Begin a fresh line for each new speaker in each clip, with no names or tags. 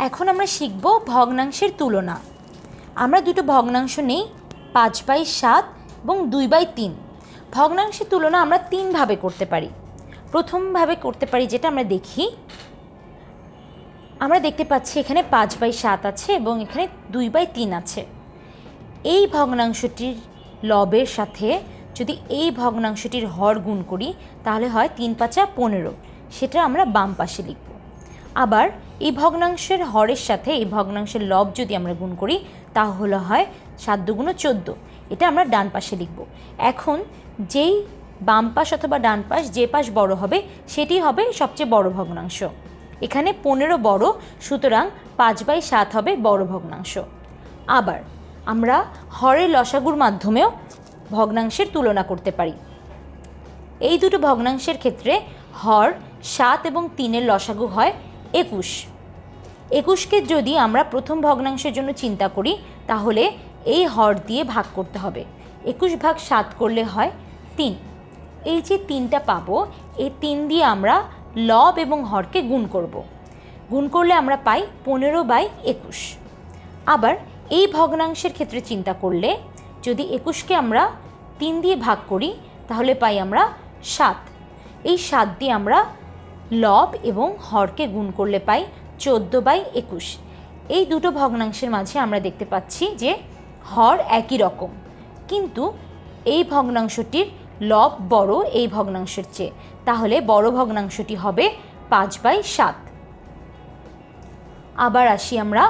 এখন আমরা শিখব ভগ্নাংশের তুলনা। আমরা দুটো ভগ্নাংশ নেই, 5/7 এবং 2/3। ভগ্নাংশের তুলনা আমরা তিনভাবে করতে পারি। প্রথমভাবে করতে পারি যেটা আমরা দেখি, আমরা দেখতে পাচ্ছি এখানে 5/7 আছে এবং এখানে 2/3 আছে। এই ভগ্নাংশটির লবের সাথে যদি এই ভগ্নাংশটির হর গুণ করি তাহলে হয় 3×5 = 15, সেটা আমরা বাম পাশে লিখব। আবার এই ভগ্নাংশের হরের সাথে এই ভগ্নাংশের লব যদি আমরা গুণ করি তাহলে হয় 7×2 = 14, এটা আমরা ডান পাশে লিখব। এখন যেই বাম পাশ অথবা ডান পাশ যে পাশ বড় হবে সেটি হবে সবচেয়ে বড় ভগ্নাংশ। এখানে 15 বড়, সুতরাং 5/7 হবে বড় ভগ্নাংশ। আবার আমরা হরের লসাগুর মাধ্যমেও ভগ্নাংশের তুলনা করতে পারি। এই দুটো ভগ্নাংশের ক্ষেত্রে হর 7 এবং 3-এর লসাগু হয় 21। 21কে যদি আমরা প্রথম ভগ্নাংশের জন্য চিন্তা করি তাহলে এই হর দিয়ে ভাগ করতে হবে। 21/7 করলে হয় 3। এই যে 3টা পাবো, এই 3 দিয়ে আমরা লব এবং হরকে গুণ করব। গুণ করলে আমরা পাই 15/21। আবার এই ভগ্নাংশের ক্ষেত্রে চিন্তা করলে যদি 21কে আমরা 3 দিয়ে ভাগ করি তাহলে পাই আমরা 7। এই 7 দিয়ে আমরা লব এবং হরকে গুণ করলে পাই 14/21। এই দুটো ভগ্নাংশের মাঝে আমরা দেখতে পাচ্ছি যে হর একই রকম, কিন্তু এই ভগ্নাংশটির লব বড় এই ভগ্নাংশের চেয়ে, তাহলে বড় ভগ্নাংশটি হবে 5/7। আবার আসি আমরা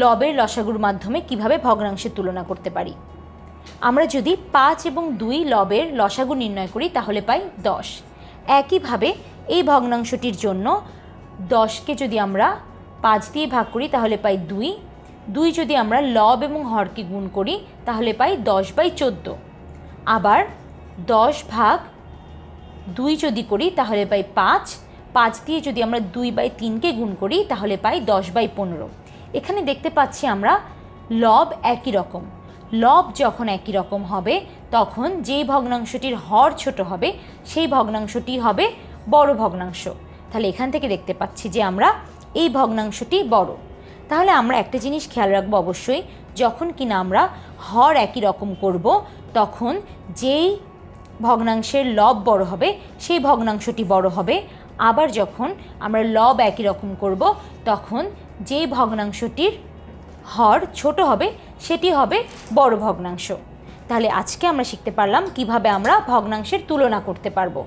লবের লসাগুর মাধ্যমে কিভাবে ভগ্নাংশের তুলনা করতে পারি। আমরা যদি 5 এবং 2 লবের লসাগু নির্ণয় করি তাহলে পাই 10। একইভাবে এই ভগ্নাংশটির জন্য 10কে যদি আমরা 5 দিয়ে ভাগ করি তাহলে পাই 2। 2 যদি আমরা লব এবং হরকে গুণ করি তাহলে পাই 10/14। আবার 10/2 যদি করি তাহলে পাই 5। 5 দিয়ে যদি আমরা 2/3কে গুণ করি তাহলে পাই 10/15। এখানে দেখতে পাচ্ছি আমরা লব একই রকম। লব যখন একই রকম হবে তখন যেই ভগ্নাংশটির হর ছোট হবে সেই ভগ্নাংশটি হবে বড় ভগ্নাংশ। তাহলে এখান থেকে দেখতে পাচ্ছি যে আমরা এই ভগ্নাংশটি বড়। তাহলে আমরা একটা জিনিস খেয়াল রাখবো অবশ্যই, যখন কিনা আমরা হর একই রকম করব তখন যেই ভগ্নাংশের লব বড় হবে সেই ভগ্নাংশটি বড় হবে। আবার যখন আমরা লব একই রকম করব তখন যেই ভগ্নাংশটির হর ছোট হবে সেটি হবে বড় ভগ্নাংশ। তাহলে আজকে আমরা শিখতে পারলাম কিভাবে আমরা ভগ্নাংশের তুলনা করতে পারবো।